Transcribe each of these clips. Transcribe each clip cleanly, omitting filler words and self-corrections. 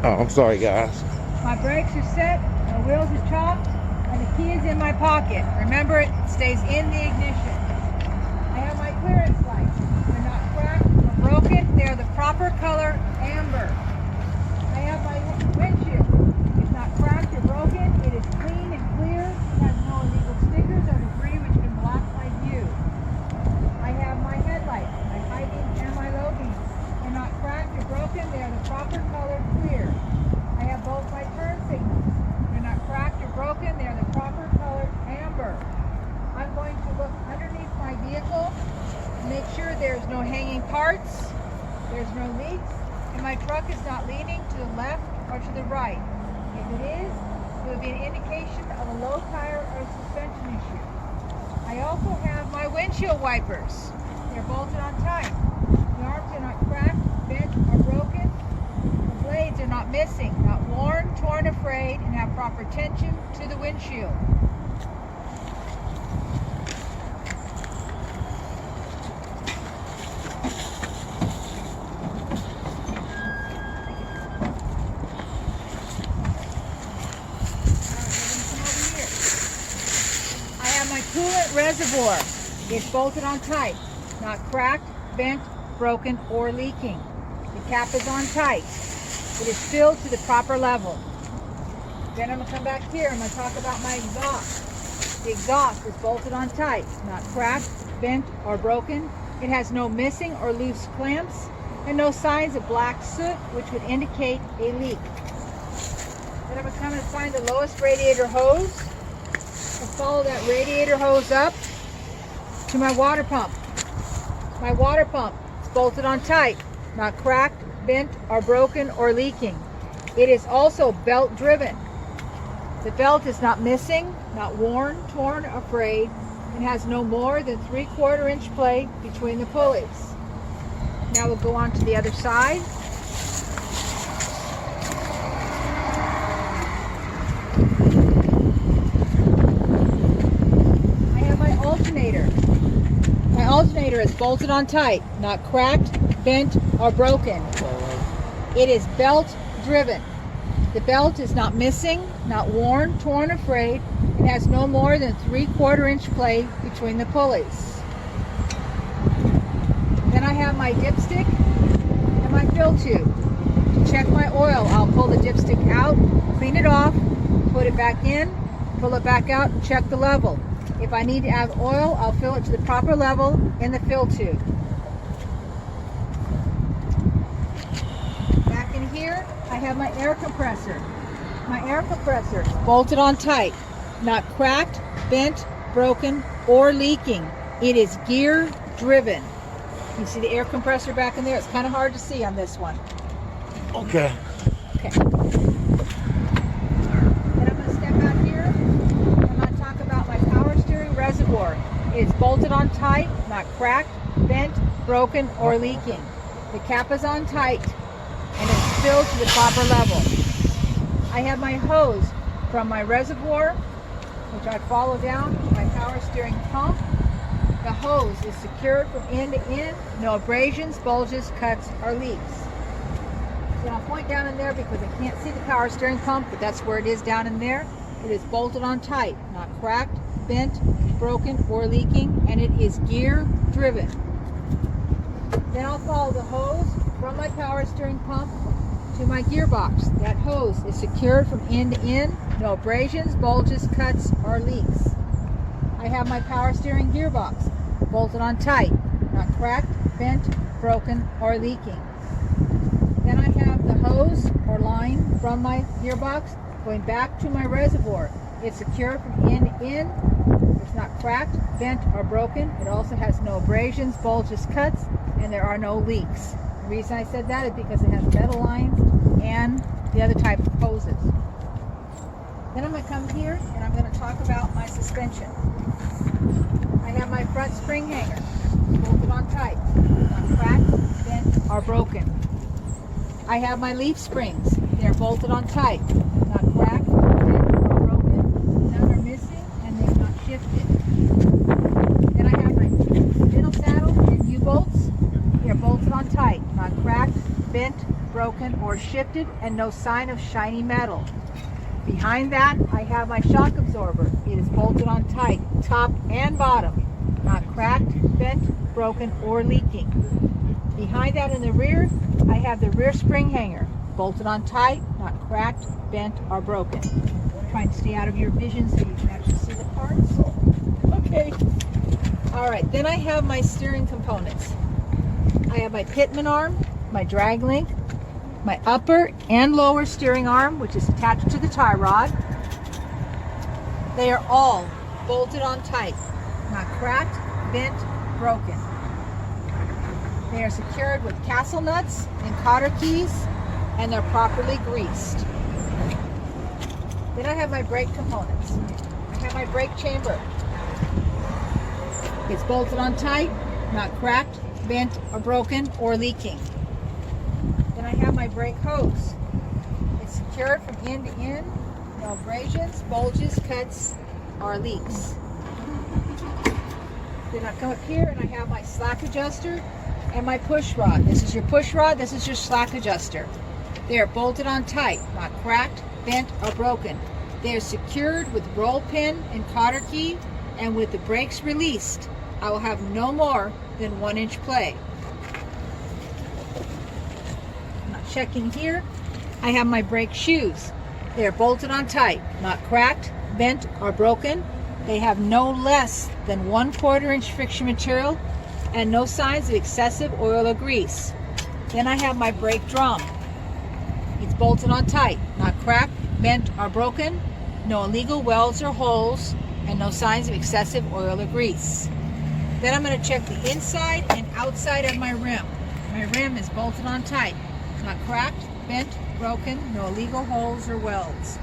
Oh, I'm sorry, guys. My brakes are set, my wheels are chopped, and the key is in my pocket. Remember, it stays in the ignition. I have my clearance lights. They're not cracked or broken. They are the proper color amber. I have my windshield. It's not cracked or broken. It is clean and clear. It has no illegal stickers or debris which can block my view. I have my headlights, my high beams and my low beams. They're not cracked or broken. They are the proper color clear. I have both my turn signals. They're not cracked or broken. They are the proper color amber. I'm going to look underneath my vehicle to make sure there's no hanging parts, there's no leaks, and my truck is not leaning to the left or to the right. If it is, it would be an indication of a low tire or suspension issue. I also have my windshield wipers. They're bolted on tight. The arms are not cracked, bent, or broken. The blades are not missing, not worn, torn, or frayed, and have proper tension to the windshield. My coolant reservoir is bolted on tight, not cracked, bent, broken, or leaking. The cap is on tight. It is filled to the proper level. Then I'm going to come back here. I'm going to talk about my exhaust. The exhaust is bolted on tight, not cracked, bent, or broken. It has no missing or loose clamps and no signs of black soot, which would indicate a leak. Then I'm going to come and find the lowest radiator hose. And follow that radiator hose up to my water pump. My water pump is bolted on tight, not cracked, bent, or broken, or leaking. It is also belt driven. The belt is not missing, not worn, torn, or frayed, and has no more than 3/4 inch play between the pulleys. Now we'll go on to the other side. My alternator is bolted on tight, not cracked, bent, or broken. It is belt driven. The belt is not missing, not worn, torn, or frayed, and has no more than 3/4 inch play between the pulleys. Then I have my dipstick and my fill tube. To check my oil, I'll pull the dipstick out, clean it off, put it back in, pull it back out, and check the level. If I need to add oil, I'll fill it to the proper level in the fill tube. Back in here, I have my air compressor. My air compressor is bolted on tight, not cracked, bent, broken, or leaking. It is gear driven. You see the air compressor back in there? It's kind of hard to see on this one. Okay. Okay. Reservoir is bolted on tight, not cracked, bent, broken, or leaking. The cap is on tight and it's filled to the proper level. I have my hose from my reservoir, which I follow down to my power steering pump. The hose is secured from end to end, no abrasions, bulges, cuts, or leaks. Then I'll point down in there because I can't see the power steering pump, but that's where it is down in there. It is bolted on tight, not cracked, bent, broken, or leaking, and it is gear driven. Then I'll follow the hose from my power steering pump to my gearbox. That hose is secured from end to end, no abrasions, bulges, cuts, or leaks. I have my power steering gearbox bolted on tight, not cracked, bent, broken, or leaking. Then I have the hose or line from my gearbox going back to my reservoir. It's secured from end to end. It's not cracked, bent, or broken. It also has no abrasions, bulges, cuts, and there are no leaks. The reason I said that is because it has metal lines and the other type of hoses. Then I'm going to come here and I'm going to talk about my suspension. I have my front spring hanger bolted on tight, not cracked, bent, or broken. I have my leaf springs. They're bolted on tight, not cracked, bent, or broken. None are missing and they're not shifted. Then I have my middle saddle and U-bolts. They're bolted on tight, not cracked, bent, broken, or shifted, and no sign of shiny metal. Behind that, I have my shock absorber. It is bolted on tight, top and bottom, not cracked, bent, broken, or leaking. Behind that in the rear, I have the rear spring hanger, bolted on tight, not cracked, bent, or broken. Try and stay out of your vision so you can actually see the parts. Okay. All right, then I have my steering components. I have my pitman arm, my drag link, my upper and lower steering arm, which is attached to the tie rod. They are all bolted on tight, not cracked, bent, broken. They are secured with castle nuts and cotter keys, and they're properly greased. Then I have my brake components. I have my brake chamber. It's bolted on tight, not cracked, bent, or broken, or leaking. Then I have my brake hose. It's secured from end to end. No abrasions, bulges, cuts, or leaks. Then I come up here and I have my slack adjuster and my push rod. This is your push rod, this is your slack adjuster. They are bolted on tight, not cracked, bent, or broken. They are secured with roll pin and cotter key, and with the brakes released, I will have no more than 1 inch play. I'm not checking here. I have my brake shoes. They are bolted on tight, not cracked, bent, or broken. They have no less than 1/4 inch friction material and no signs of excessive oil or grease. Then I have my brake drum. It's bolted on tight, not cracked, bent, or broken. No illegal welds or holes, and no signs of excessive oil or grease. Then I'm going to check the inside and outside of my rim. My rim is bolted on tight, not cracked, bent, broken, no illegal holes or welds.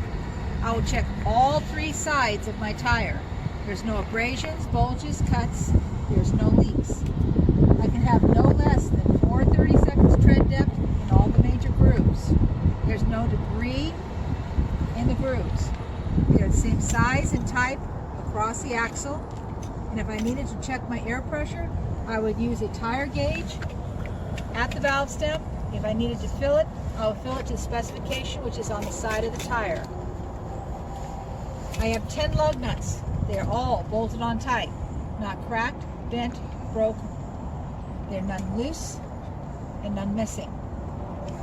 I will check all 3 sides of my tire. There's no abrasions, bulges, cuts, there's no leaks. I can have no less than 4/32 tread depth in all the major grooves. There's no debris in the grooves. They're the same size and type across the axle. And if I needed to check my air pressure, I would use a tire gauge at the valve stem. If I needed to fill it, I will fill it to specification, which is on the side of the tire. I have 10 lug nuts. They're all bolted on tight, not cracked, bent, broken. They're none loose and none missing.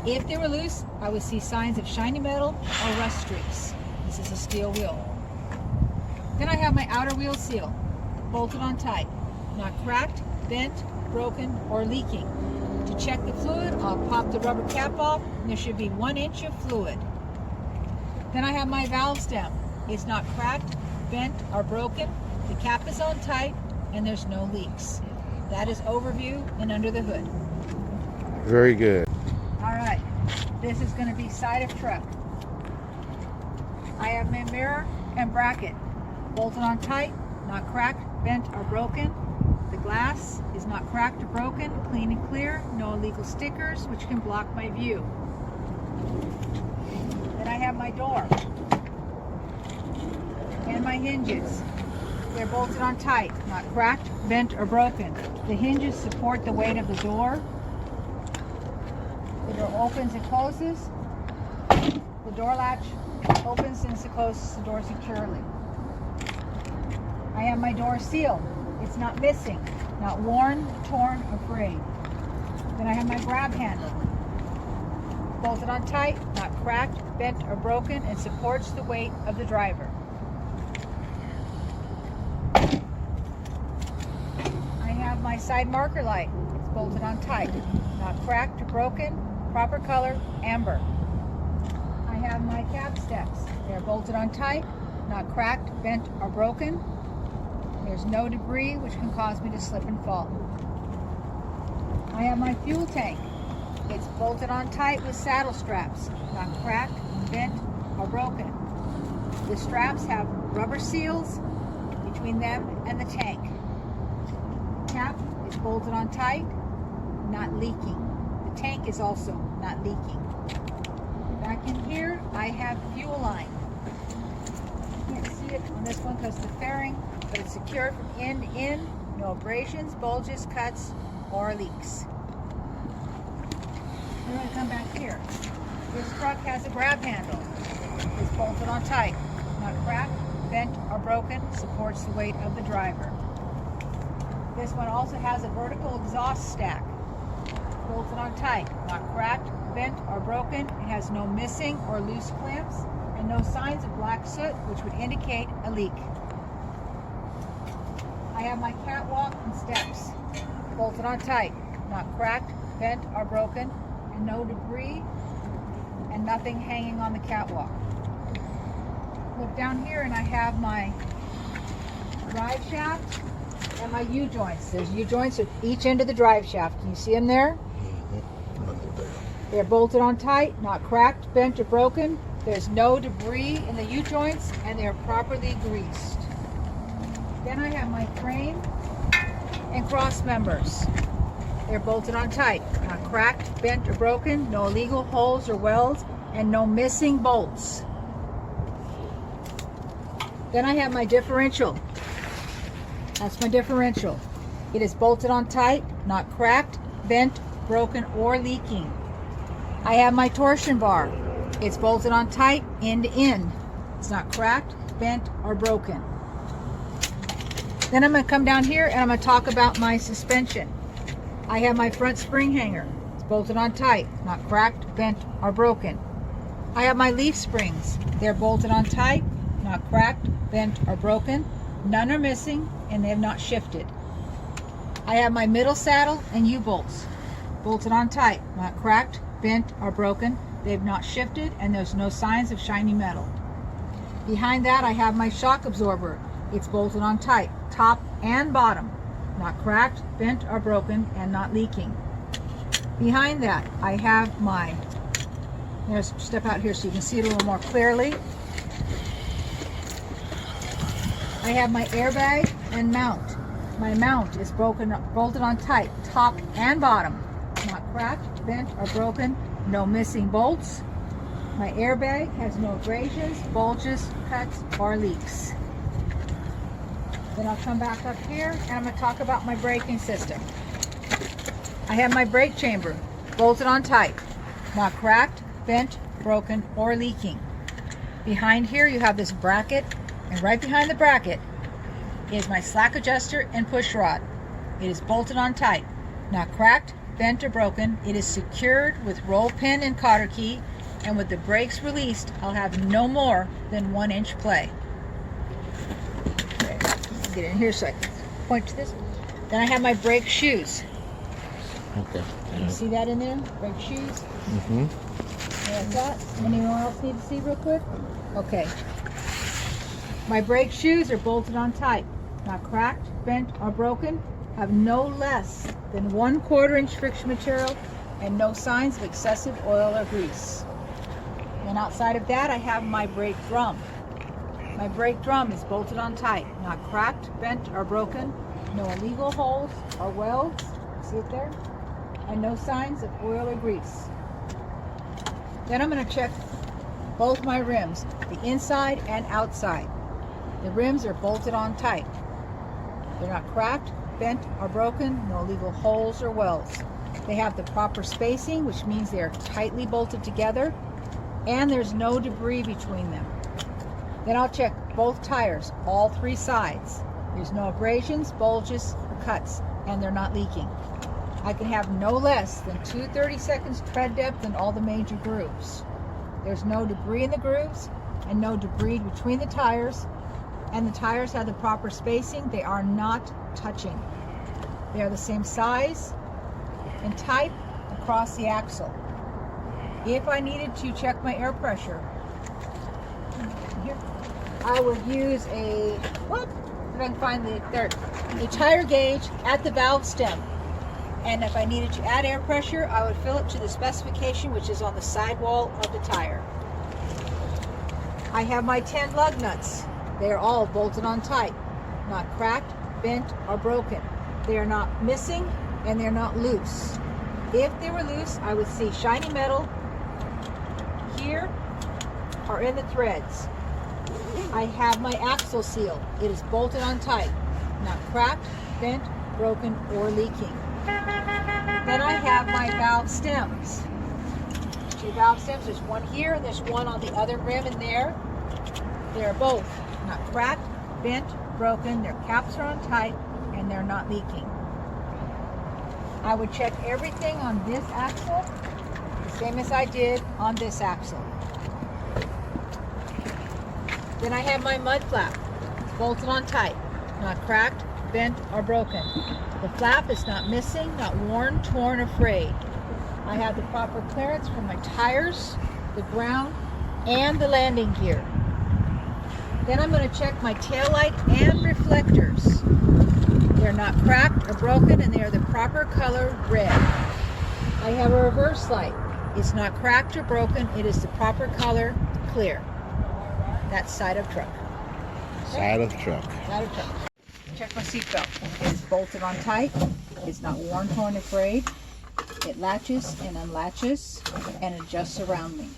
If they were loose, I would see signs of shiny metal or rust streaks. This is a steel wheel. Then I have my outer wheel seal, bolted on tight, not cracked, bent, broken, or leaking. To check the fluid, I'll pop the rubber cap off, and there should be 1 inch of fluid. Then I have my valve stem. It's not cracked, bent, or broken. The cap is on tight, and there's no leaks. That is overview and under the hood. Very good. All right, this is going to be side of truck. I have my mirror and bracket bolted on tight, not cracked, bent, or broken. The glass is not cracked or broken, clean and clear, no illegal stickers which can block my view. Then I have my door and my hinges. They're bolted on tight, not cracked, bent, or broken. The hinges support the weight of the door. The door opens and closes. The door latch opens and closes the door securely. I have my door seal. It's not missing, not worn, torn, or frayed. Then I have my grab handle. Bolted on tight, not cracked, bent, or broken, and supports the weight of the driver. I have my side marker light. It's bolted on tight, not cracked or broken, proper color, amber. I have my cab steps. They're bolted on tight, not cracked, bent, or broken. There's no debris which can cause me to slip and fall. I have my fuel tank. It's bolted on tight with saddle straps, not cracked, bent, or broken. The straps have rubber seals between them and the tank. Cap is bolted on tight, not leaking. The tank is also not leaking. Back in here, I have fuel line. You can't see it on this one because of the fairing, but it's secured from end to end. No abrasions, bulges, cuts, or leaks. I'm going to come back here. This truck has a grab handle. It's bolted on tight, not cracked, bent, or broken, supports the weight of the driver. This one also has a vertical exhaust stack. Bolted on tight, not cracked, bent, or broken. It has no missing or loose clamps and no signs of black soot, which would indicate a leak. I have my catwalk and steps. Bolted on tight, not cracked, bent, or broken, and no debris and nothing hanging on the catwalk. Look down here and I have my drive shaft and my U-joints. There's U-joints at each end of the drive shaft. Can you see them there? They're bolted on tight, not cracked, bent, or broken. There's no debris in the U-joints and they're properly greased. Then I have my frame and cross members. They're bolted on tight, not cracked, bent, or broken, no illegal holes or welds, and no missing bolts. Then I have my differential. That's my differential. It is bolted on tight, not cracked, bent, broken, or leaking. I have my torsion bar. It's bolted on tight, end to end. It's not cracked, bent, or broken. Then I'm going to come down here and I'm going to talk about my suspension. I have my front spring hanger. It's bolted on tight, not cracked, bent, or broken. I have my leaf springs. They're bolted on tight, not cracked, bent, or broken. None are missing and they have not shifted. I have my middle saddle and U-bolts. Bolted on tight, not cracked, bent, or broken. They have not shifted and there's no signs of shiny metal. Behind that I have my shock absorber. It's bolted on tight, top and bottom, not cracked, bent, or broken, and not leaking. Behind that, I have my, there's step out here so you can see it a little more clearly. I have my airbag and mount. My mount is bolted on tight, top and bottom, not cracked, bent, or broken, no missing bolts. My airbag has no abrasions, bulges, cuts, or leaks. Then I'll come back up here and I'm going to talk about my braking system. I have my brake chamber bolted on tight, not cracked, bent, broken, or leaking. Behind here you have this bracket, and right behind the bracket is my slack adjuster and push rod. It is bolted on tight, not cracked, bent, or broken. It is secured with roll pin and cotter key, and with the brakes released I'll have no more than 1 inch play. Get in here so I can point to this. Then I have my brake shoes. Okay. You see that in there? Brake shoes. Mm-hmm. That's that. Anyone else need to see real quick? Okay. My brake shoes are bolted on tight, not cracked, bent, or broken, have no less than 1/4 inch friction material, and no signs of excessive oil or grease. And outside of that, I have my brake drum. My brake drum is bolted on tight, not cracked, bent, or broken, no illegal holes or welds, see it there? And no signs of oil or grease. Then I'm going to check both my rims, the inside and outside. The rims are bolted on tight. They're not cracked, bent, or broken, no illegal holes or welds. They have the proper spacing, which means they are tightly bolted together, and there's no debris between them. Then I'll check both tires, all 3 sides. There's no abrasions, bulges, or cuts, and they're not leaking. I can have no less than 2 30-seconds tread depth in all the major grooves. There's no debris in the grooves and no debris between the tires, and the tires have the proper spacing. They are not touching. They are the same size and type across the axle. If I needed to check my air pressure, here, I would use a, if I can find a tire gauge at the valve stem. And if I needed to add air pressure, I would fill it to the specification, which is on the sidewall of the tire. I have my 10 lug nuts. They are all bolted on tight, not cracked, bent, or broken. They are not missing and they're not loose. If they were loose, I would see shiny metal here or in the threads. I have my axle seal. It is bolted on tight, not cracked, bent, broken, or leaking. Then I have my valve stems. 2 valve stems. There's one here and there's one on the other rim in there. They're both not cracked, bent, broken. Their caps are on tight and they're not leaking. I would check everything on this axle the same as I did on this axle. Then I have my mud flap. It's bolted on tight, not cracked, bent, or broken. The flap is not missing, not worn, torn, or frayed. I have the proper clearance for my tires, the ground, and the landing gear. Then I'm going to check my tail light and reflectors. They're not cracked or broken, and they are the proper color red. I have a reverse light. It's not cracked or broken. It is the proper color clear. That's side of truck. Side of truck. Side of truck. Check my seatbelt. It is bolted on tight. It's not worn, torn, or frayed. It latches and unlatches and adjusts around me.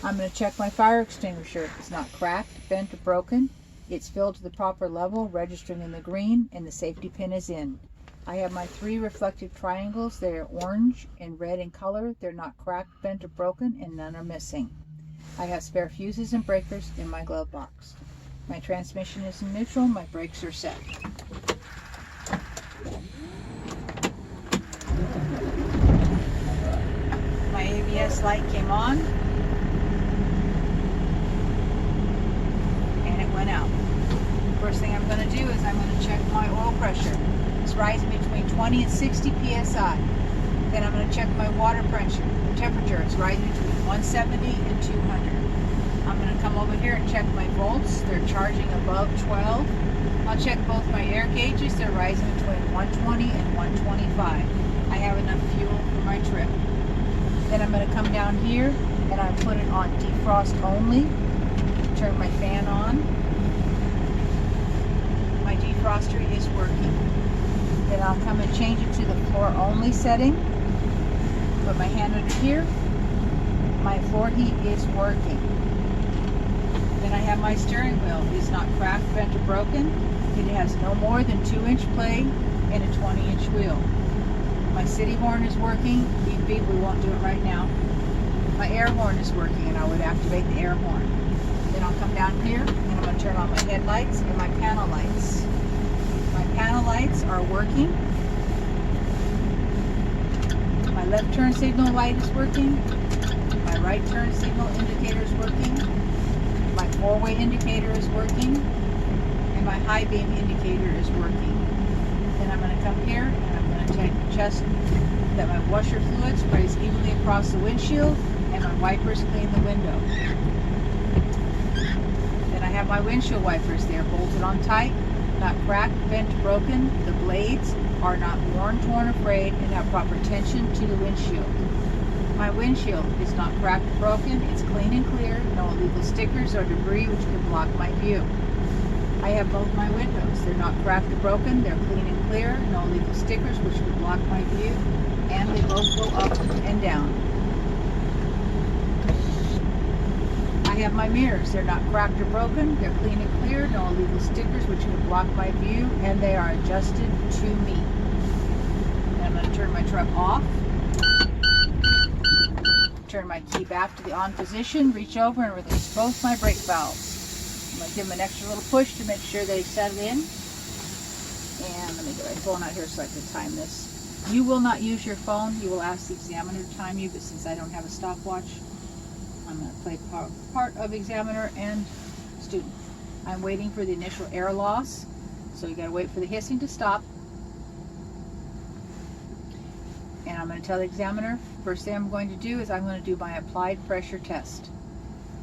I'm going to check my fire extinguisher. It's not cracked, bent, or broken. It's filled to the proper level, registering in the green, and the safety pin is in. I have my 3 reflective triangles. They are orange and red in color. They're not cracked, bent, or broken, and none are missing. I have spare fuses and breakers in my glove box. My transmission is in neutral. My brakes are set. My ABS light came on and it went out. First thing I'm going to do is I'm going to check my oil pressure. It's rising between 20 and 60 psi. Then I'm going to check my water pressure. Temperature, it's rising between 170 and 200. I'm going to come over here and check my volts. They're charging above 12. I'll check both my air gauges. They're rising between 120 and 125. I have enough fuel for my trip. Then I'm going to come down here and I'll put it on defrost only. Turn my fan on. My defroster is working. Then I'll come and change it to the floor only setting. Put my hand under here. My floor heat is working. Then I have my steering wheel. It's not cracked, bent, or broken. It has no more than 2-inch play and a 20-inch wheel. My city horn is working. Beep beep, we won't do it right now. My air horn is working and I would activate the air horn. Then I'll come down here and I'm going to turn on my headlights and my panel lights. My panel lights are working. My left turn signal light is working. My right turn signal indicator is working. My 4-way indicator is working. And my high beam indicator is working. Then I'm going to come here and I'm going to check that my washer fluid sprays evenly across the windshield and my wipers clean the window. Then I have my windshield wipers. They are bolted on tight, not cracked, bent, broken. The blades are not worn, torn, or frayed and have proper tension to the windshield. My windshield is not cracked or broken. It's clean and clear. No illegal stickers or debris which could block my view. I have both my windows. They're not cracked or broken. They're clean and clear. No illegal stickers which could block my view. And they both go up and down. I have my mirrors. They're not cracked or broken. They're clean and clear. No illegal stickers which could block my view. And they are adjusted to me. And I'm going to turn my truck off. Turn my key back to the on position. Reach over and release both my brake valves. I'm going to give them an extra little push to make sure they settle in. And let me get my phone out here so I can time this. You will not use your phone. You will ask the examiner to time you, but since I don't have a stopwatch, I'm going to play part of examiner and student. I'm waiting for the initial air loss, so you got to wait for the hissing to stop. And I'm going to tell the examiner, first thing I'm going to do is I'm going to do my applied pressure test.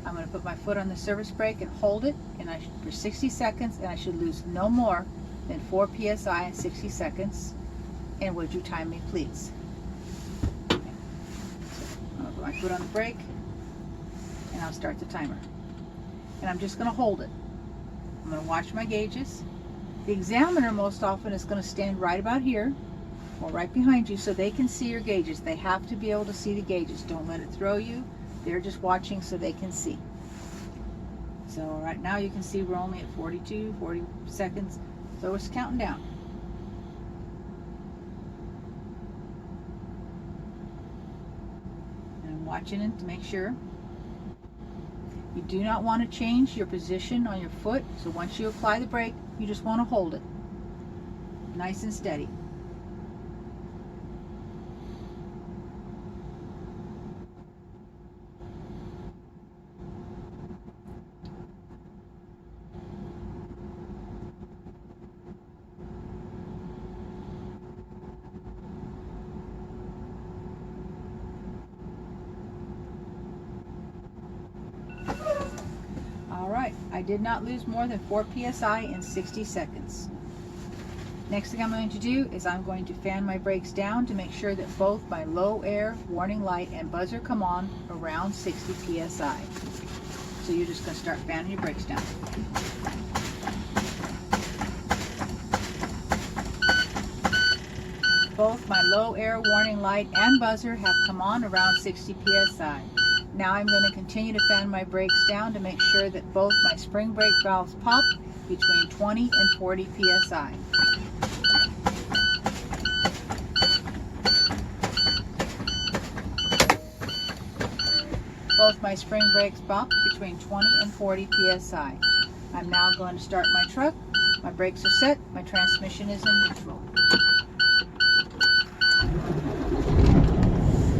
I'm going to put my foot on the service brake and hold it for 60 seconds, and I should lose no more than 4 psi in 60 seconds. And would you time me, please? Okay. So I'm going to put my foot on the brake, and I'll start the timer. And I'm just going to hold it. I'm going to watch my gauges. The examiner most often is going to stand right about here, or right behind you, so they can see your gauges. They have to be able to see the gauges. Don't let it throw you. They're just watching so they can see. So right now you can see we're only at 40 seconds. So it's counting down. And I'm watching it to make sure. You do not want to change your position on your foot, so once you apply the brake, you just want to hold it nice and steady. Alright, I did not lose more than 4 psi in 60 seconds. Next thing I'm going to do is I'm going to fan my brakes down to make sure that both my low air warning light and buzzer come on around 60 psi. So you're just going to start fanning your brakes down. Both my low air warning light and buzzer have come on around 60 psi. Now I'm going to continue to fan my brakes down to make sure that both my spring brake valves pop between 20 and 40 psi. Both my spring brakes popped between 20 and 40 psi. I'm now going to start my truck. My brakes are set. My transmission is in neutral.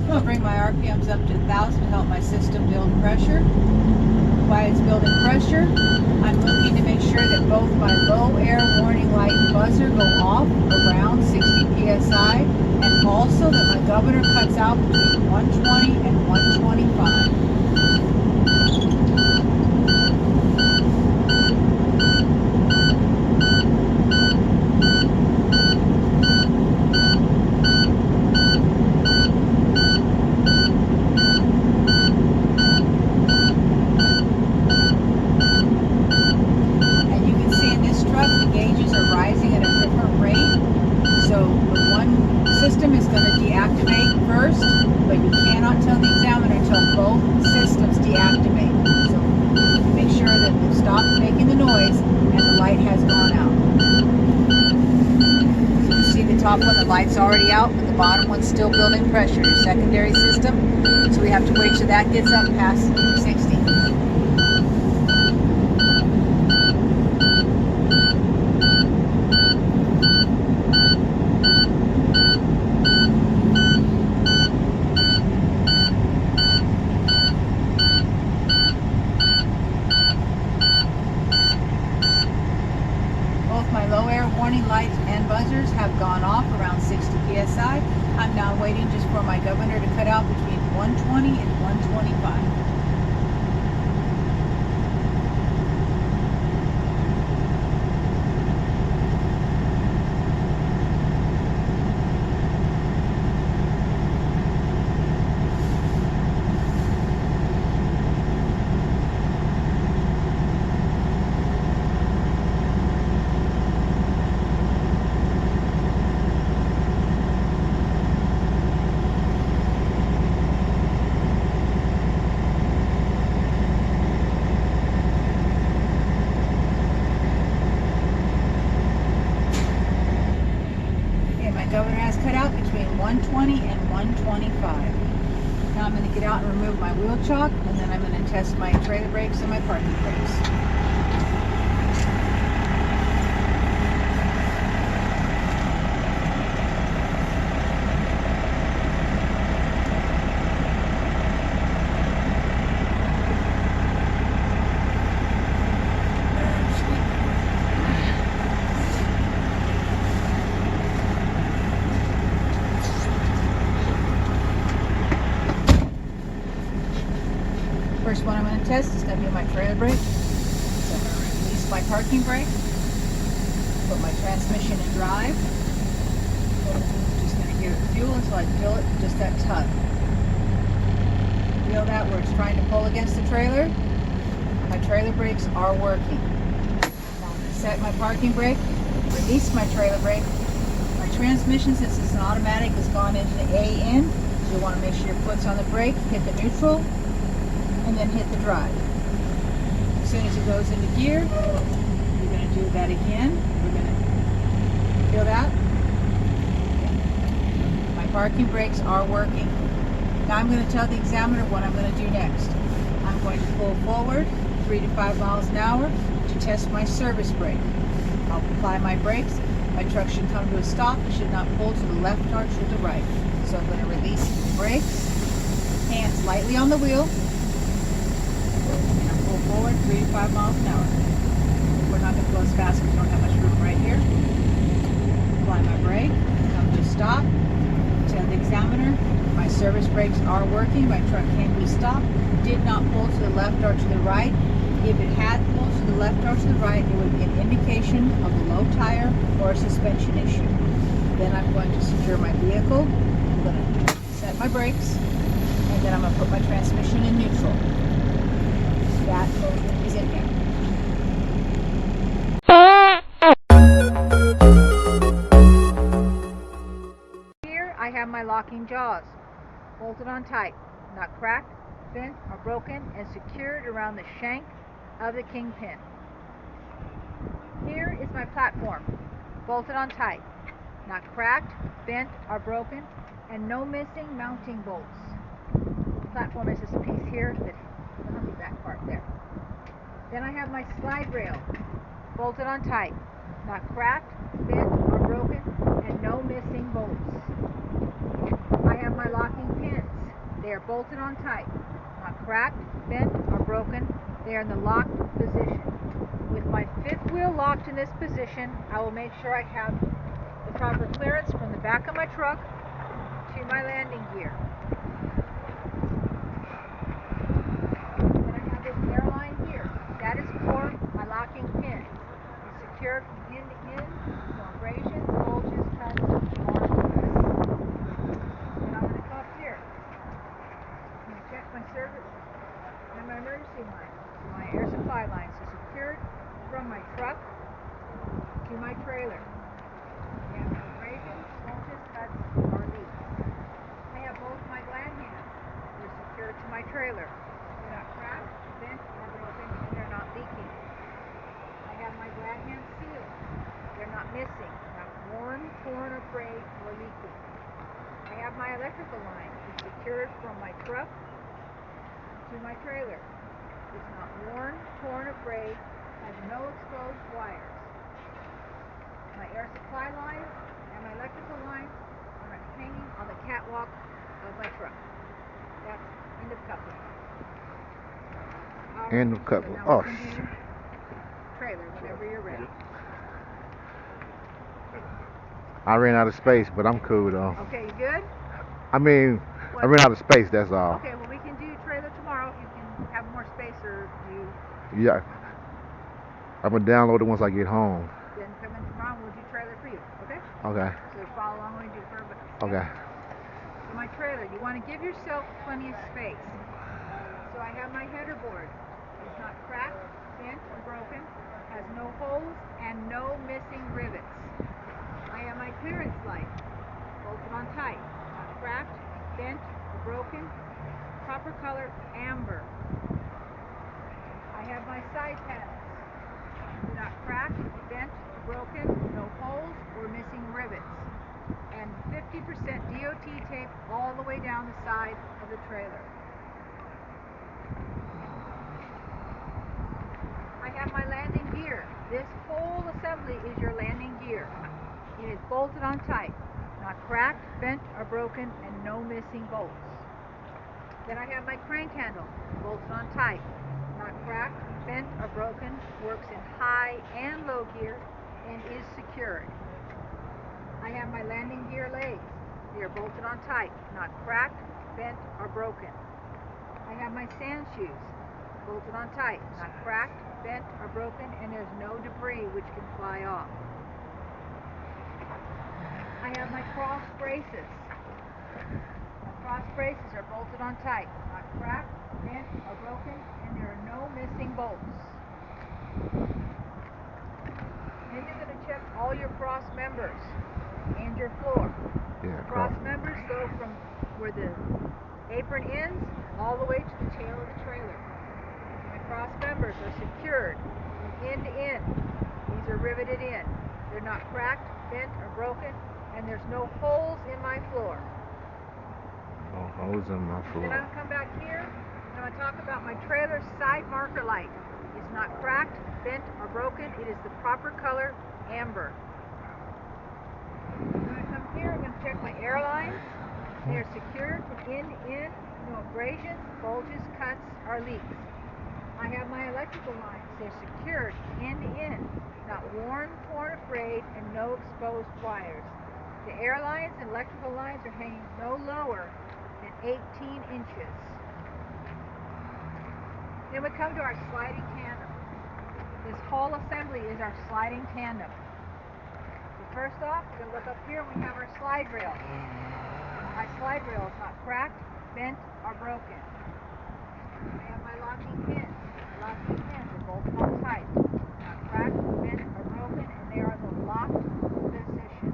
I'm going to bring my RPMs up to 1,000 to help my system build pressure. While it's building pressure, I'm looking to make sure that both my low air warning light and buzzer go off around 60 psi, and also that my governor cuts out between 120 and 125. System is going to deactivate first, but you cannot tell the examiner until both systems deactivate. So make sure that you stop making the noise and the light has gone out. So you see the top one, the light's already out, but the bottom one's still building pressure, your secondary system. So we have to wait till that gets up past 60. Lights and buzzers have gone off around 60 psi. I'm now waiting just for my governor to cut out between 120 and 125. Governor has cut out between 120 and 125. Now I'm going to get out and remove my wheel chock, and then I'm going to test my trailer brakes and my parking brakes. First one I'm going to test is going to be my trailer brake. So I'm going to release my parking brake, put my transmission in drive. Just going to give it fuel until I feel it just that tug. Feel that where it's trying to pull against the trailer. My trailer brakes are working. Now I'm going to set my parking brake, release my trailer brake. My transmission, since it's an automatic, has gone into the A in. So you want to make sure your foot's on the brake, hit the neutral, and then hit the drive. As soon as it goes into gear, you're going to do that again. We're going to feel that. My parking brakes are working. Now I'm going to tell the examiner what I'm going to do next. I'm going to pull forward 3 to 5 miles an hour to test my service brake. I'll apply my brakes. My truck should come to a stop. It should not pull to the left or to the right. So I'm going to release the brakes, hands lightly on the wheel, and pull forward 3 to 5 miles an hour. We're not going to go as fast because we don't have much room right here. Apply my brake, come to a stop, tell the examiner my service brakes are working, my truck came to a stop, did not pull to the left or to the right. If it had pulled to the left or to the right, it would be an indication of a low tire or a suspension issue. Then I'm going to secure my vehicle, I'm going to set my brakes, and then I'm going to put my transmission in neutral. That is in there. Here I have my locking jaws, bolted on tight, not cracked, bent, or broken, and secured around the shank of the kingpin. Here is my platform, bolted on tight, not cracked, bent, or broken, and no missing mounting bolts. The platform is this piece here, the back part there. Then I have my slide rail, bolted on tight, not cracked, bent, or broken, and no missing bolts. I have my locking pins. They are bolted on tight, not cracked, bent, or broken. They are in the locked position. With my fifth wheel locked in this position, I will make sure I have the proper clearance from the back of my truck to my landing gear. Then I have this airline here. That is for my locking pin. It's secured from end to end, no abrasions, bulges, cuts, or cuts. Then I'm going to come up here. I'm going to check my service and my emergency line. My air supply lines are secured from my truck to my trailer. I have no abrasions, bulges, cuts, or leaks. I have both my glad hands. They're secured to my trailer. They're not cracked, bent, or broken, and they're not leaking. I have my glad hands sealed. They're not missing, not worn, torn, or frayed, or leaking. I have my electrical line. It's secured from my truck to my trailer. It's not worn, torn, or frayed, has no exposed wires. My air supply line and my electrical line are hanging on the catwalk of my truck. That's end of coupling. End of coupling. Now Oh, we can do trailer whenever you're ready. I ran out of space, but I'm cool though. Okay, you good? I mean, I ran out of space, that's all. Okay, well we can do trailer tomorrow if you can have more space, or you Yeah. I'm gonna download it once I get home. then come in tomorrow and we'll do trailer for you, okay? Okay. So follow along when we do for everybody. Okay. So my trailer, you want to give yourself plenty of space. So I have my header board. It's not cracked, bent, or broken, has no holes, and no missing rivets. I have my clearance light, bolted on tight, not cracked, bent, or broken, proper color amber. I have my side panels. They're not cracked, bent, or broken, no holes or missing rivets, and 50% DOT tape all the way down the side of the trailer. I have my landing gear. This whole assembly is your landing gear. It is bolted on tight, not cracked, bent, or broken, and no missing bolts. Then I have my crank handle, bolted on tight, not cracked, bent, or broken, works in high and low gear, and is secured. I have my landing gear legs. They are bolted on tight, not cracked, bent, or broken. I have my sand shoes, bolted on tight, not cracked, bent, or broken, and there's no debris which can fly off. I have my cross braces. My cross braces are bolted on tight, not cracked, bent, or broken, and there are no missing bolts. Then you're going to check all your cross members and your floor. Yeah, Cross members go from where the apron ends all the way to the tail of the trailer. My cross members are secured from end to end. These are riveted in. They're not cracked, bent, or broken, and there's no holes in my floor. No holes in my Then floor. I'll come back here and I'm going to talk about my trailer side marker light. It's not cracked, bent, or broken. It is the proper color, amber. I'm going to come here, I'm going to check my air lines. They are secured from end to end, no abrasions, bulges, cuts, or leaks. I have my electrical lines. They're secured end to end, not worn, torn, frayed, and no exposed wires. The air lines and electrical lines are hanging no lower than 18 inches. Then we come to our sliding tandem. This whole assembly is our sliding tandem. So first off, we're going to look up here and we have our slide rail. My slide rail is not cracked, bent, or broken. I have my locking pins. My locking pins are bolted on tight, not cracked, bent, or broken, and they are in the locked position.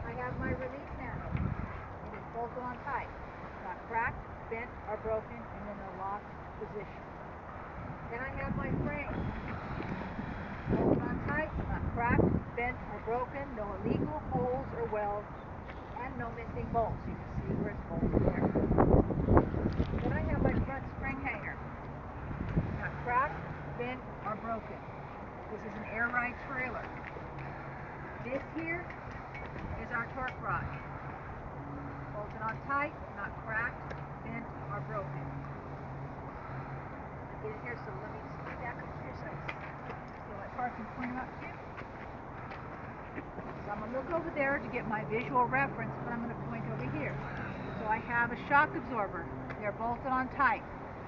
I have my release handle. It is bolted on tight, not cracked, bent, or broken, and in the locked position. Then I have my frame. Bolted on tight, not cracked, bent, or broken, no illegal holes or welds, and no missing bolts. You can see where it's bolted there. Then I have my front spring hanger. Not cracked, bent, or broken. This is an air ride trailer. This here is our torque rod. Bolted on tight, not cracked, bent, or broken. Get it here, so let me just back up here so my car can point them up to you. So I'm going to look over there to get my visual reference, but I'm going to point over here. So I have a shock absorber. They're bolted on tight,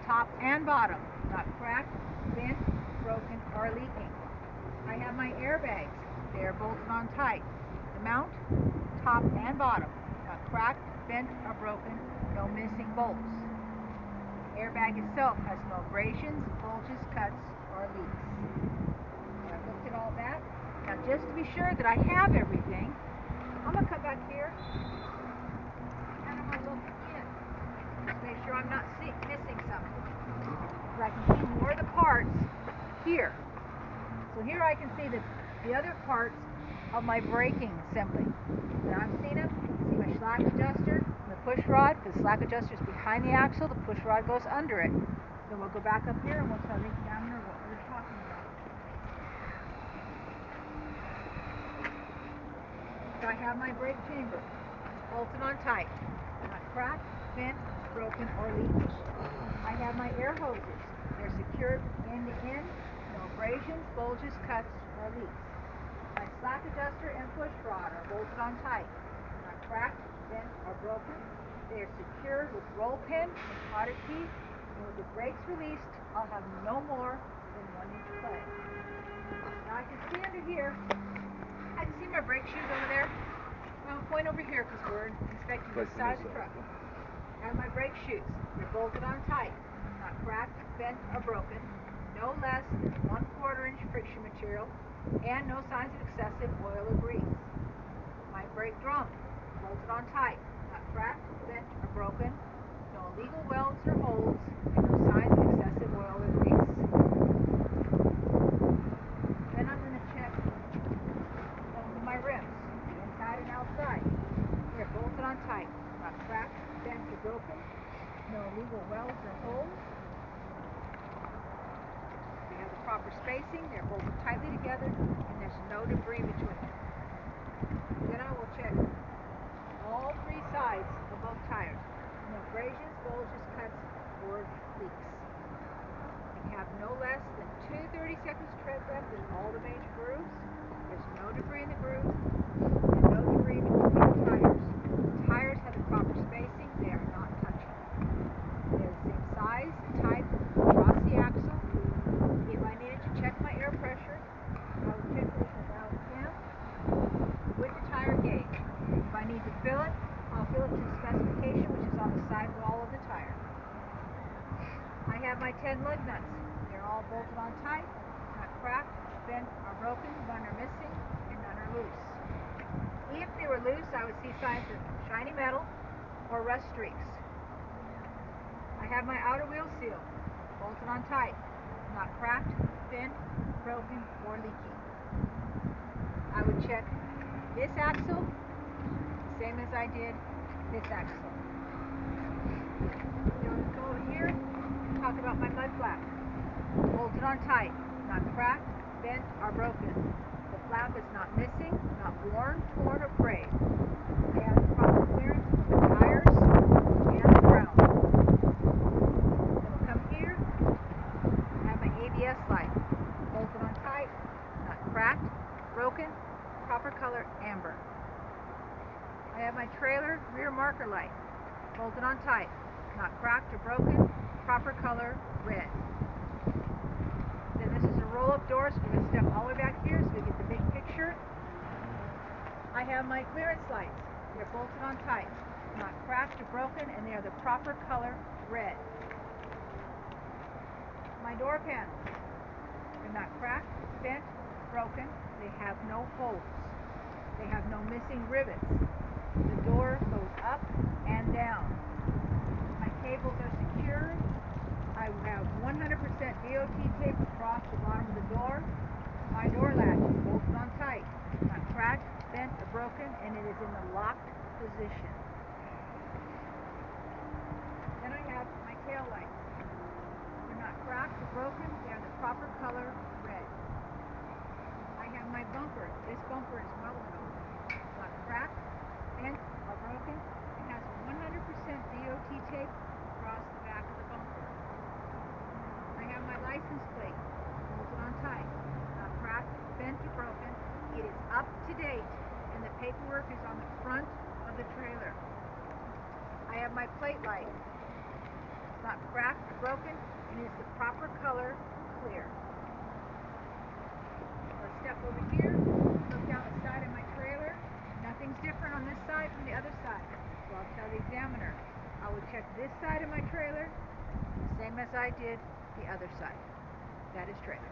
top and bottom, not cracked, bent, broken, or leaking. I have my airbags. They are bolted on tight. The mount, top and bottom, not cracked, bent, or broken, no missing bolts. The airbag itself has no abrasions, bulges, cuts, or leaks. So I looked at all that. Now just to be sure that I have everything, I'm going to come back here and I'm going to look again. Just make sure I'm not missing something. So I can see more of the parts here. So here I can see the other parts of my braking assembly. And I've seen them. See my slack adjuster and the push rod. The slack adjuster is behind the axle. The push rod goes under it. Then we'll go back up here and we'll tell the examiner what we're talking about. So I have my brake chamber bolted on tight, not cracked, bent, broken, or leaking. I have my air hoses. They're secured end to end, no abrasions, bulges, cuts, or leaks. My slack adjuster and push rod are bolted on tight, not cracked, bent, or broken. They are secured with roll pin and cotter key, and with the brakes released, I'll have no more than 1 inch play. Now I can see under here, I can see my brake shoes over there. Well, point over here because we're inspecting the side of the truck. I have my brake shoes. They're bolted on tight, not cracked, bent, or broken. No less than 1/4 inch friction material, and no signs of excessive oil or grease. My brake drum, bolted on tight, not cracked, bent, or broken. No illegal welds or holes, and no signs of excessive oil or grease. Then I'm going to check both of my rims, inside and outside. They're bolted on tight, not cracked, bent, or broken. No illegal welds or holes. They have the proper spacing. They're bolted tightly together, and there's no debris between them. Then I will check all 3 sides of both tires. No abrasions, bulges, cuts, or leaks. You have no less than 2 30-seconds tread left in all the major grooves. There's no debris in the grooves, and no debris between the tires. The tires have the proper spacing. They are not touching. They're the same size and type across the axle. If I needed to check my air pressure, I would check it with the valve cam with the tire gauge. If I need to fill it, I'll fill it to the specification, which is on the side wall of the tire. I have my 10 lug nuts. They're all bolted on tight, not cracked, bent, or broken, none are missing, and none are loose. If they were loose, I would see signs of shiny metal or rust streaks. I have my outer wheel seal, bolted on tight, not cracked, bent, broken, or leaking. I would check this axle the same as I did this axle. Now let's go over here and talk about my mud flap. Bolted on tight, not cracked, bent, or broken. The flap is not missing, not worn, torn, or frayed. I have the proper clearance from the tires and the ground. Then we'll come here. I have my ABS light. Bolted on tight, not cracked, broken, proper color amber. I have my trailer rear marker light. Bolted on tight, not cracked or broken, proper color red. Then this is a roll-up door, so we're going to step all the way back here so we get the big picture. I have my clearance lights. They're bolted on tight, not cracked or broken, and they are the proper color red. My door panels. They're not cracked, bent, broken. They have no holes. They have no missing rivets. The door goes up and down. My cables are secured. I have 100% DOT tape across the bottom of the door. My door latch is bolted on tight, not cracked, bent, or broken, and it is in the locked position. Then I have my tail lights. They're not cracked or broken. They are the proper color red. I have my bumper. This bumper is welded on. It's not cracked, bent, or broken. It has 100% DOT tape across the back of the bumper. I have my license plate bolted on tight, not cracked, bent, or broken. It is up to date, and the paperwork is on the front of the trailer. I have my plate light. It's not cracked or broken, and it is the proper color clear. Let's step over here, look down the side of my trailer. Nothing's different on this side from the other side. So I'll tell the examiner. I will check this side of my trailer, the same as I did the other side. That is trailer.